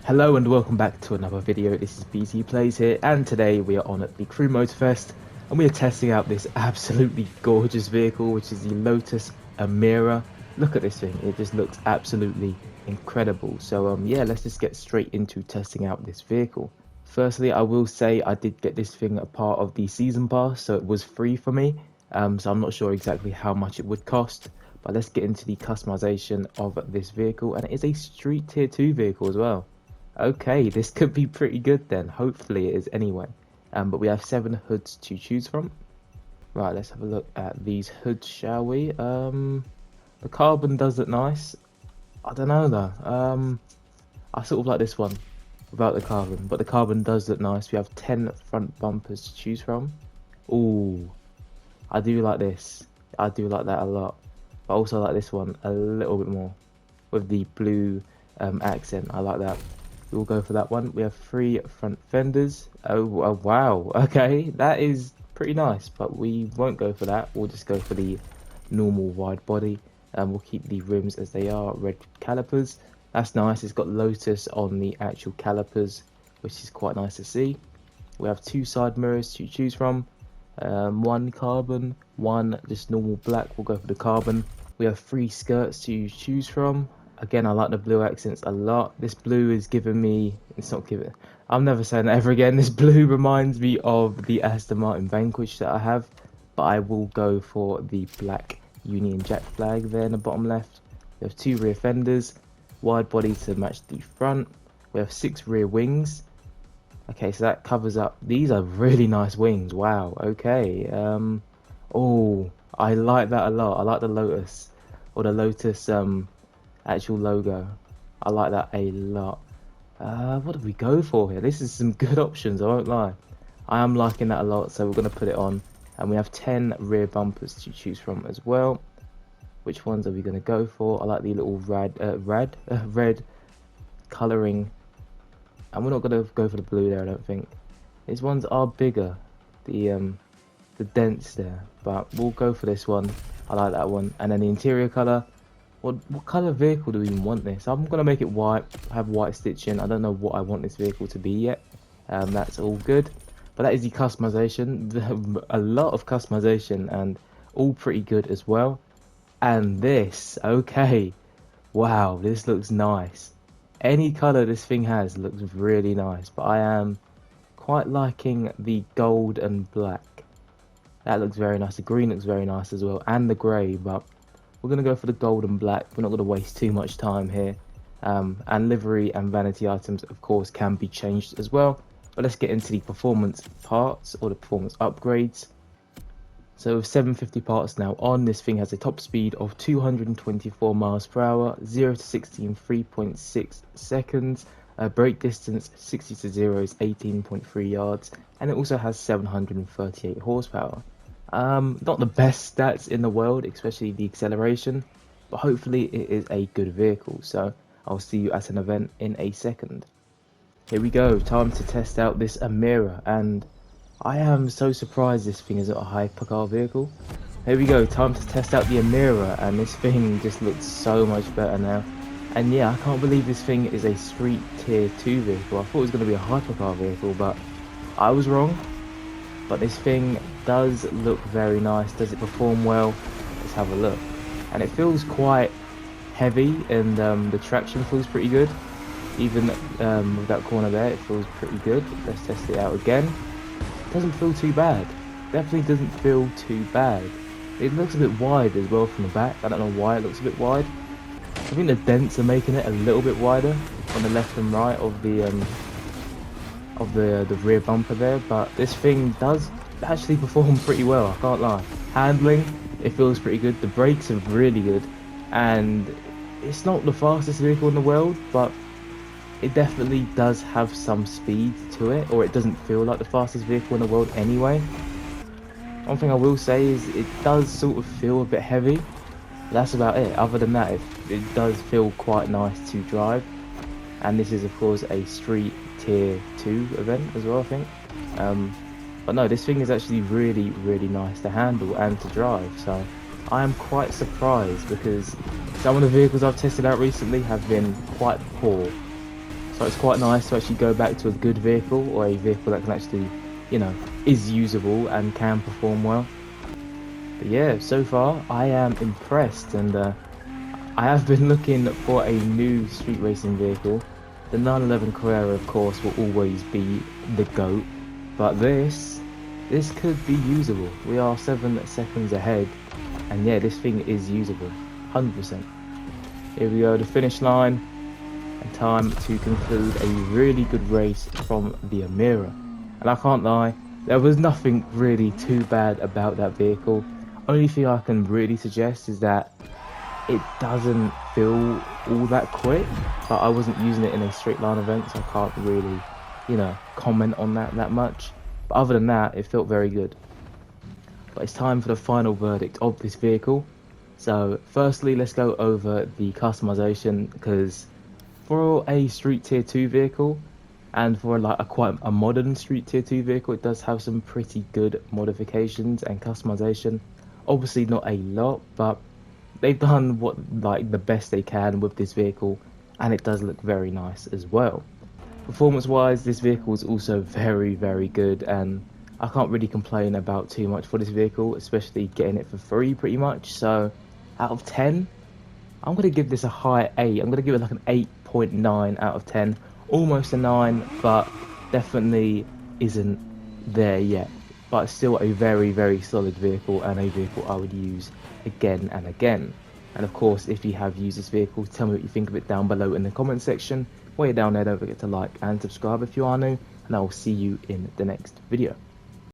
Hello and welcome back to another video. This is BT Plays here, and today we are on at the Crew Motorfest and we are testing out this absolutely gorgeous vehicle, which is the Lotus Emira. Look at this thing, it just looks absolutely incredible. So yeah, let's just get straight into testing out this vehicle. Firstly, I will say I did get this thing a part of the season pass, so it was free for me. So I'm not sure exactly how much it would cost, but let's get into the customization of this vehicle, and it is a street tier 2 vehicle as well. Okay, this could be pretty good then. Hopefully it is anyway. But we have 7 hoods to choose from. Right, let's have a look at these hoods, shall we? The carbon does look nice. I don't know though. I sort of like this one without the carbon, but the carbon does look nice. We have 10 front bumpers to choose from. Ooh, I do like this. I do like that a lot. But I also like this one a little bit more with the blue accent. I like that. We'll go for that one. We have 3 front fenders. Oh wow, okay, that is pretty nice, but we won't go for that. We'll just go for the normal wide body, and we'll keep the rims as they are. Red calipers, that's nice. It's got Lotus on the actual calipers, which is quite nice to see. We have 2 side mirrors to choose from, 1 carbon, 1 just normal black. We'll go for the carbon. We have 3 skirts to choose from. Again, I like the blue accents a lot. This blue is giving me, it's not giving, I'm never saying that ever again. This blue reminds me of the Aston Martin Vanquish that I have, but I will go for the black Union Jack flag there in the bottom left. We have 2 rear fenders, wide body to match the front. We have 6 rear wings. Okay, so that covers up, these are really nice wings, wow, okay. Oh, I like that a lot. I like the Lotus, or the Lotus actual logo. I like that a lot. What did we go for here? This is some good options, I won't lie. I am liking that a lot, so we're going to put it on. And we have 10 rear bumpers to choose from as well. Which ones are we going to go for? I like the little red colouring. And we're not going to go for the blue there, I don't think. These ones are bigger, the dents there, but we'll go for this one. I like that one. And then the interior colour. What kind of vehicle do we even want this? I'm going to make it white, have white stitching. I don't know what I want this vehicle to be yet. That's all good. But that is the customization. A lot of customization and all pretty good as well. And this, okay. Wow, this looks nice. Any colour this thing has looks really nice. But I am quite liking the gold and black. That looks very nice. The green looks very nice as well. And the grey, but we're going to go for the gold and black. We're not going to waste too much time here. And livery and vanity items, of course, can be changed as well. But let's get into the performance parts, or the performance upgrades. So with 750 parts now on, this thing has a top speed of 224 miles per hour, 0 to 60 in 3.6 seconds. Brake distance 60 to 0 is 18.3 yards. And it also has 738 horsepower. Not the best stats in the world, especially the acceleration, but hopefully it is a good vehicle. So I'll see you at an event in a second. Here we go, time to test out this Emira, and I am so surprised this thing is a hypercar vehicle. Here we go, time to test out the Emira, and this thing just looks so much better now. And yeah, I can't believe this thing is a street tier 2 vehicle. I thought it was going to be a hypercar vehicle, but I was wrong. But this thing does look very nice. Does it perform well? Let's have a look. And it feels quite heavy, and the traction feels pretty good. Even with that corner there, it feels pretty good. Let's test it out again. It doesn't feel too bad. Definitely doesn't feel too bad. It looks a bit wide as well from the back. I don't know why it looks a bit wide. I think the dents are making it a little bit wider on the left and right of the rear bumper there, but this thing does actually perform pretty well, I can't lie. Handling, it feels pretty good. The brakes are really good, and it's not the fastest vehicle in the world, but it definitely does have some speed to it, or it doesn't feel like the fastest vehicle in the world anyway. One thing I will say is it does sort of feel a bit heavy. That's about it. Other than that, it does feel quite nice to drive. And this is of course a street tier 2 event as well, I think. But no, this thing is actually really nice to handle and to drive, so I am quite surprised because some of the vehicles I've tested out recently have been quite poor. So So it's quite nice to actually go back to a good vehicle, or a vehicle that can actually, you know, is usable and can perform well. But yeah, so far I am impressed, and I have been looking for a new street racing vehicle. The 911 Carrera, of course, will always be the GOAT, but this could be usable. We are 7 seconds ahead, and yeah, this thing is usable, 100%. Here we go, the finish line, and time to conclude a really good race from the Emira. And I can't lie, there was nothing really too bad about that vehicle. Only thing I can really suggest is that it doesn't feel all that quick, but I wasn't using it in a straight line event, so I can't really, you know, comment on that much. But other than that, it felt very good. But it's time for the final verdict of this vehicle. So firstly, let's go over the customization, because for a street tier 2 vehicle, and for like a quite a modern street tier 2 vehicle, it does have some pretty good modifications and customization. Obviously not a lot, but they've done what like the best they can with this vehicle, and it does look very nice as well. Performance wise, this vehicle is also very good, and I can't really complain about too much for this vehicle, especially getting it for free pretty much. So out of 10, I'm going to give this a high 8. I'm going to give it like an 8.9 out of 10. Almost a 9, but definitely isn't there yet. But still a very solid vehicle, and a vehicle I would use again and again. And of course, if you have used this vehicle, tell me what you think of it down below in the comment section. While you're down there, don't forget to like and subscribe if you are new, and I will see you in the next video.